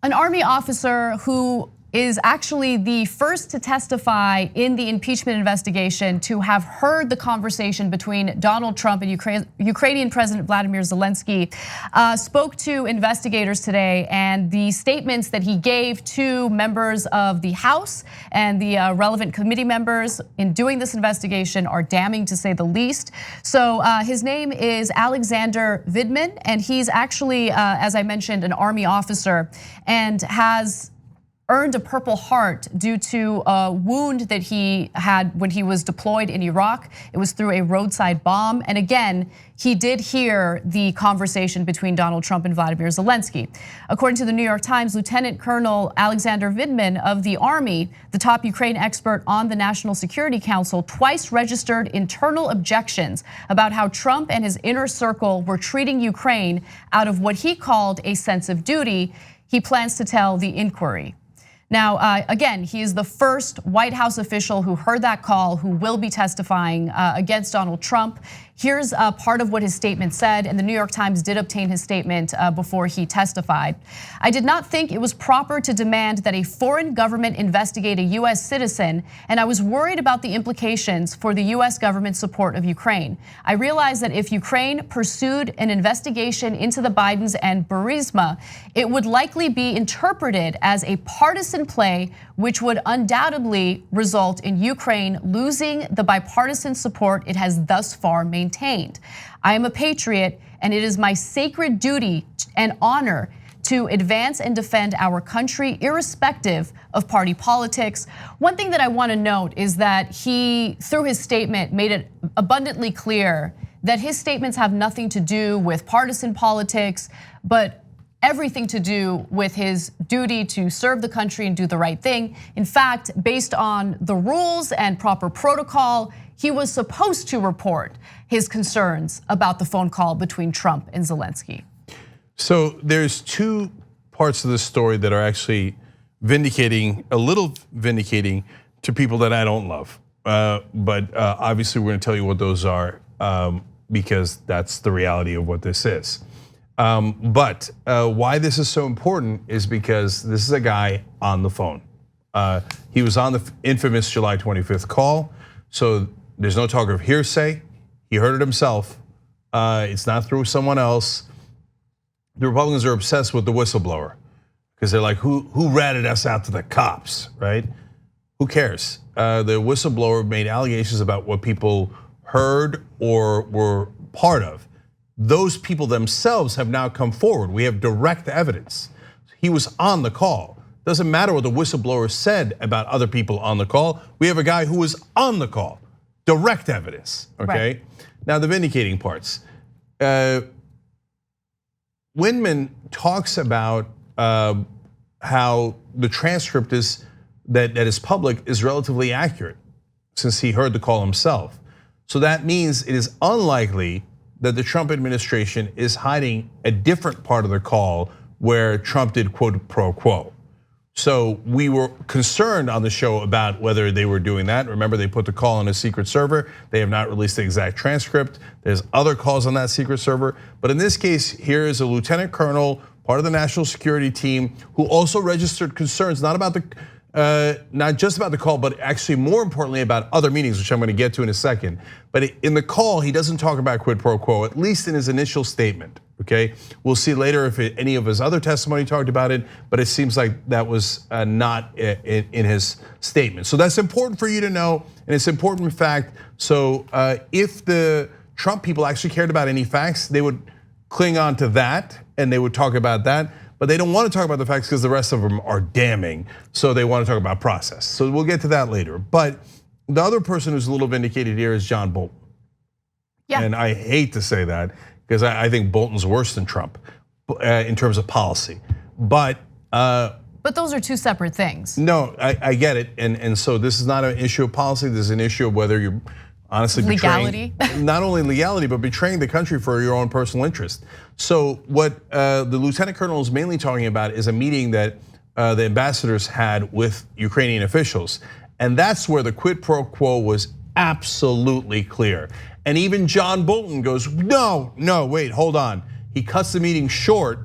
An Army officer who is actually the first to testify in the impeachment investigation to have heard the conversation between Donald Trump and Ukrainian President Vladimir Zelensky, spoke to investigators today, and the statements that he gave to members of the House and the relevant committee members in doing this investigation are damning, to say the least. So his name is Alexander Vindman, and he's actually, as I mentioned, an Army officer and has earned a Purple Heart due to a wound that he had when he was deployed in Iraq. It was through a roadside bomb. And again, he did hear the conversation between Donald Trump and Vladimir Zelensky. According to the New York Times, Lieutenant Colonel Alexander Vindman of the Army, the top Ukraine expert on the National Security Council, twice registered internal objections about how Trump and his inner circle were treating Ukraine out of what he called a sense of duty. He plans to tell the inquiry. Now, again, he is the first White House official who heard that call, who will be testifying against Donald Trump. Here's part of what his statement said, and the New York Times did obtain his statement before he testified. I did not think it was proper to demand that a foreign government investigate a US citizen, and I was worried about the implications for the US government's support of Ukraine. I realized that if Ukraine pursued an investigation into the Bidens and Burisma, it would likely be interpreted as a partisan play, which would undoubtedly result in Ukraine losing the bipartisan support it has thus far maintained. I am a patriot, and it is my sacred duty and honor to advance and defend our country, irrespective of party politics. One thing that I want to note is that he, through his statement, made it abundantly clear that his statements have nothing to do with partisan politics, but everything to do with his duty to serve the country and do the right thing. In fact, based on the rules and proper protocol, he was supposed to report his concerns about the phone call between Trump and Zelensky. So there's two parts of the story that are actually a little vindicating to people that I don't love. But obviously we're gonna tell you what those are because that's the reality of what this is. But why this is so important is because this is a guy on the phone. He was on the infamous July 25th call, so there's no talk of hearsay. He heard it himself. It's not through someone else. The Republicans are obsessed with the whistleblower because they're like, who ratted us out to the cops, right? Who cares? The whistleblower made allegations about what people heard or were part of. Those people themselves have now come forward. We have direct evidence. He was on the call. Doesn't matter what the whistleblower said about other people on the call. We have a guy who was on the call. Direct evidence, okay? Right. Now the vindicating parts. Windman talks about how the transcript that is public is relatively accurate since he heard the call himself. So that means it is unlikely that the Trump administration is hiding a different part of the call where Trump did quote pro quo. So we were concerned on the show about whether they were doing that. Remember, they put the call on a secret server. They have not released the exact transcript. There's other calls on that secret server. But in this case, here is a lieutenant colonel, part of the national security team, who also registered concerns, not just about the call, but actually more importantly about other meetings, which I'm gonna get to in a second. But in the call, he doesn't talk about quid pro quo, at least in his initial statement, okay? We'll see later if any of his other testimony talked about it, but it seems like that was not in his statement. So that's important for you to know, and it's important in fact. So if the Trump people actually cared about any facts, they would cling on to that and they would talk about that. But they don't want to talk about the facts because the rest of them are damning. So they want to talk about process. So we'll get to that later. But the other person who's a little vindicated here is John Bolton. Yeah. And I hate to say that because I think Bolton's worse than Trump in terms of policy. But those are two separate things. No, I get it. And so this is not an issue of policy. This is an issue of whether you're honestly betraying, not only legality, but betraying the country for your own personal interest. So what the lieutenant colonel is mainly talking about is a meeting that the ambassadors had with Ukrainian officials. And that's where the quid pro quo was absolutely clear. And even John Bolton goes, no, wait, hold on. He cuts the meeting short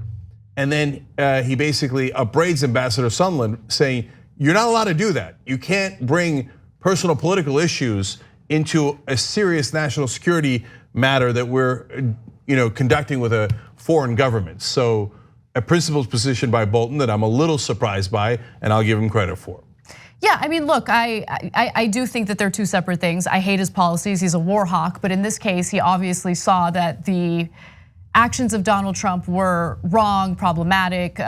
And then he basically upbraids Ambassador Sondland, saying, you're not allowed to do that. You can't bring personal political issues into a serious national security matter that we're conducting with a foreign government. So a principled position by Bolton that I'm a little surprised by, and I'll give him credit for. Yeah, I mean, look, I do think that they're two separate things. I hate his policies, he's a war hawk, but in this case, he obviously saw that the actions of Donald Trump were wrong, problematic,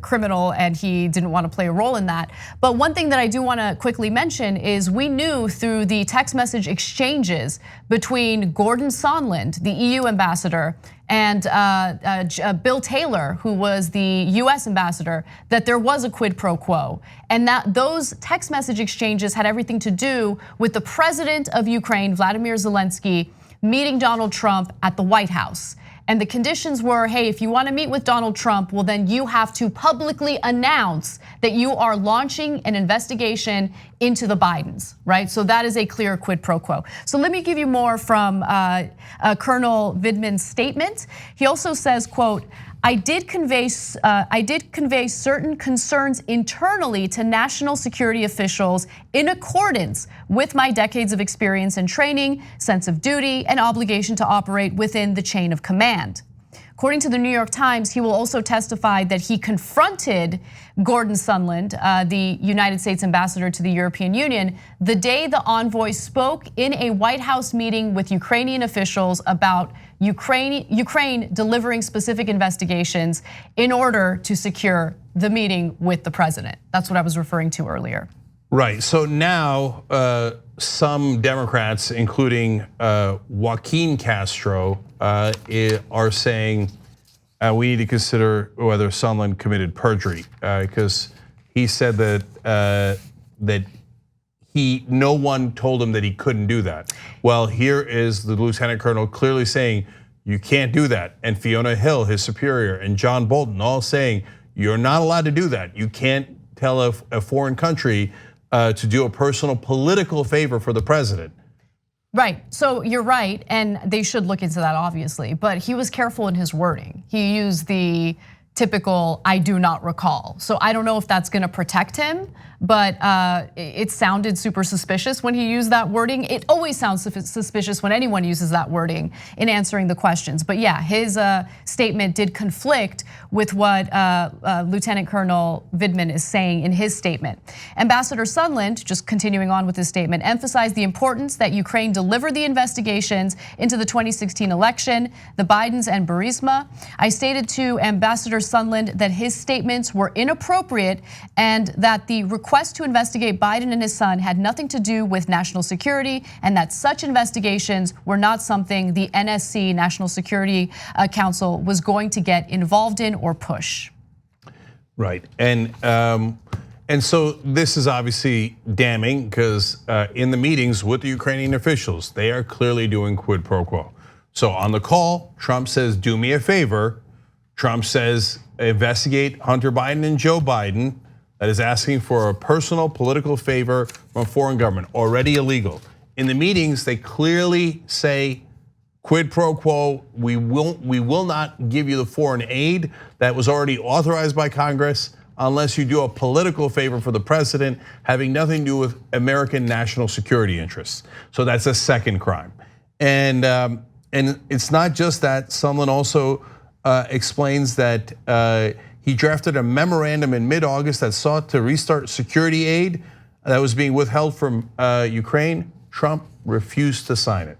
criminal, and he didn't want to play a role in that. But one thing that I do want to quickly mention is we knew through the text message exchanges between Gordon Sondland, the EU ambassador, and Bill Taylor, who was the US ambassador, that there was a quid pro quo. And that those text message exchanges had everything to do with the president of Ukraine, Vladimir Zelensky, meeting Donald Trump at the White House. And the conditions were, hey, if you want to meet with Donald Trump, well, then you have to publicly announce that you are launching an investigation into the Bidens, right? So that is a clear quid pro quo. So let me give you more from Colonel Vindman's statement. He also says, quote, I did convey certain concerns internally to national security officials in accordance with my decades of experience and training, sense of duty, and obligation to operate within the chain of command. According to the New York Times, he will also testify that he confronted Gordon Sondland, the United States ambassador to the European Union, the day the envoy spoke in a White House meeting with Ukrainian officials about Ukraine delivering specific investigations in order to secure the meeting with the president. That's what I was referring to earlier. Right, so now some Democrats, including Joaquin Castro, are saying we need to consider whether Sondland committed perjury because he said that no one told him that he couldn't do that. Well, here is the Lieutenant Colonel clearly saying you can't do that, and Fiona Hill, his superior, and John Bolton all saying you're not allowed to do that. You can't tell a foreign country to do a personal political favor for the president. Right, so you're right, and they should look into that obviously, but he was careful in his wording. He used the typical, I do not recall. So I don't know if that's gonna protect him, but it sounded super suspicious when he used that wording. It always sounds suspicious when anyone uses that wording in answering the questions. But yeah, his statement did conflict with what Lieutenant Colonel Vindman is saying in his statement. Ambassador Sondland, just continuing on with his statement, emphasized the importance that Ukraine deliver the investigations into the 2016 election, the Bidens and Burisma. I stated to Ambassador Sondland that his statements were inappropriate and that the request to investigate Biden and his son had nothing to do with national security, and that such investigations were not something the NSC, National Security Council, was going to get involved in or push. Right, and so this is obviously damning because in the meetings with the Ukrainian officials, they are clearly doing quid pro quo. So on the call, Trump says, do me a favor. Trump says, investigate Hunter Biden and Joe Biden. That is asking for a personal political favor from a foreign government, already illegal. In the meetings, they clearly say, quid pro quo, we will not give you the foreign aid that was already authorized by Congress unless you do a political favor for the president, having nothing to do with American national security interests. So that's a second crime. And it's not just that. Sondland also explains that he drafted a memorandum in mid-August that sought to restart security aid that was being withheld from Ukraine. Trump refused to sign it.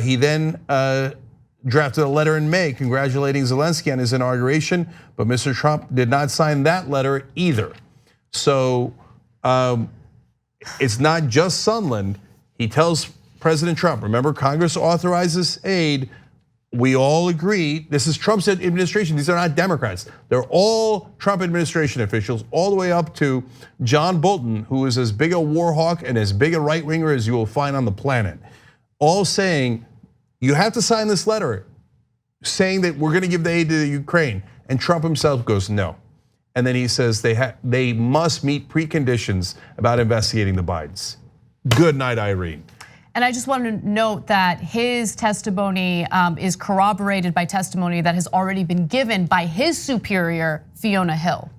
He then drafted a letter in May congratulating Zelensky on his inauguration, but Mr. Trump did not sign that letter either. So it's not just Sondland. He tells President Trump, remember, Congress authorizes aid. We all agree, this is Trump's administration, these are not Democrats. They're all Trump administration officials, all the way up to John Bolton, who is as big a war hawk and as big a right winger as you will find on the planet. All saying, you have to sign this letter saying that we're gonna give the aid to the Ukraine. And Trump himself goes, no. And then he says they must meet preconditions about investigating the Bidens. Good night, Irene. And I just want to note that his testimony is corroborated by testimony that has already been given by his superior, Fiona Hill.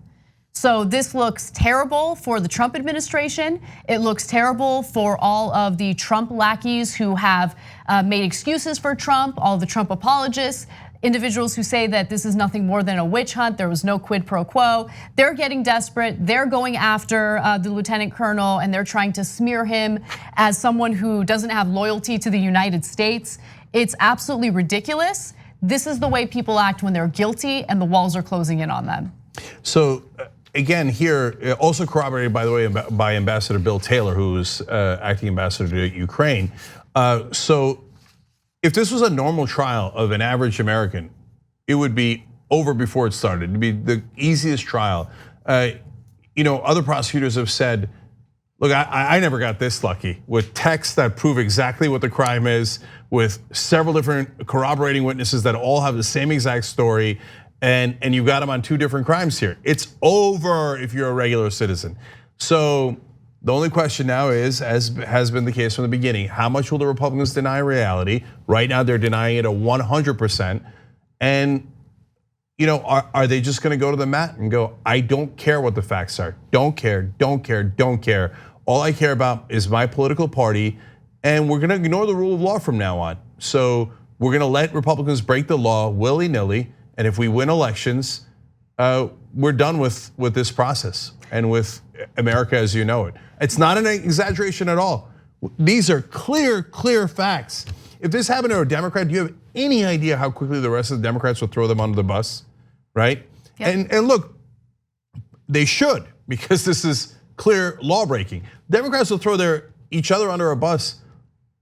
So this looks terrible for the Trump administration. It looks terrible for all of the Trump lackeys who have made excuses for Trump, all the Trump apologists, individuals who say that this is nothing more than a witch hunt, there was no quid pro quo. They're getting desperate, they're going after the lieutenant colonel and they're trying to smear him as someone who doesn't have loyalty to the United States. It's absolutely ridiculous. This is the way people act when they're guilty and the walls are closing in on them. So again, here, also corroborated, by the way, by Ambassador Bill Taylor, who's acting ambassador to Ukraine. So if this was a normal trial of an average American, it would be over before it started. It'd be the easiest trial. Other prosecutors have said, look, I never got this lucky with texts that prove exactly what the crime is, with several different corroborating witnesses that all have the same exact story, and you got them on 2 different crimes here. It's over if you're a regular citizen. So the only question now is, as has been the case from the beginning, how much will the Republicans deny reality? Right now they're denying it 100%. And are they just gonna go to the mat and go, I don't care what the facts are. Don't care, don't care, don't care. All I care about is my political party, and we're gonna ignore the rule of law from now on. So we're gonna let Republicans break the law willy-nilly, and if we win elections, we're done with this process and with America as you know it. It's not an exaggeration at all. These are clear facts. If this happened to a Democrat, do you have any idea how quickly the rest of the Democrats would throw them under the bus, right? Yep. And look, they should, because this is clear law breaking. Democrats will throw each other under a bus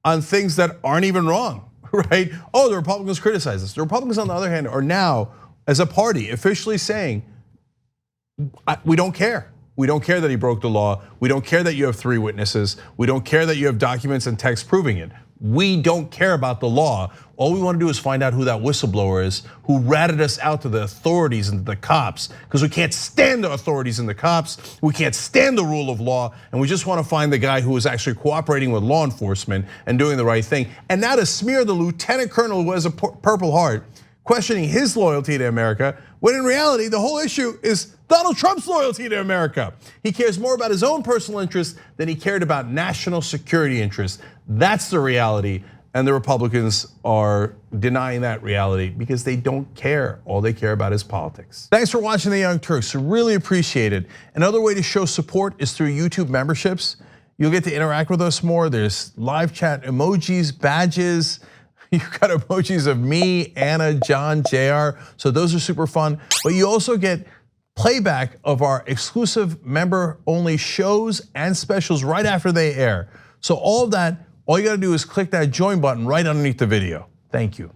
on things that aren't even wrong, right? Oh, the Republicans criticize us. The Republicans, on the other hand, are now, as a party, officially saying, we don't care. We don't care that he broke the law. We don't care that you have 3 witnesses. We don't care that you have documents and text proving it. We don't care about the law. All we want to do is find out who that whistleblower is, who ratted us out to the authorities and the cops, because we can't stand the authorities and the cops. We can't stand the rule of law, and we just want to find the guy who is actually cooperating with law enforcement and doing the right thing. And now to smear the lieutenant colonel who has a Purple Heart, questioning his loyalty to America, when in reality, the whole issue is Donald Trump's loyalty to America. He cares more about his own personal interests than he cared about national security interests. That's the reality, and the Republicans are denying that reality because they don't care. All they care about is politics. Thanks for watching The Young Turks, really appreciate it. Another way to show support is through YouTube memberships. You'll get to interact with us more. There's live chat emojis, badges. You've got emojis of me, Anna, John, JR, so those are super fun. But you also get playback of our exclusive member-only shows and specials right after they air. So all of that, all you gotta do is click that join button right underneath the video. Thank you.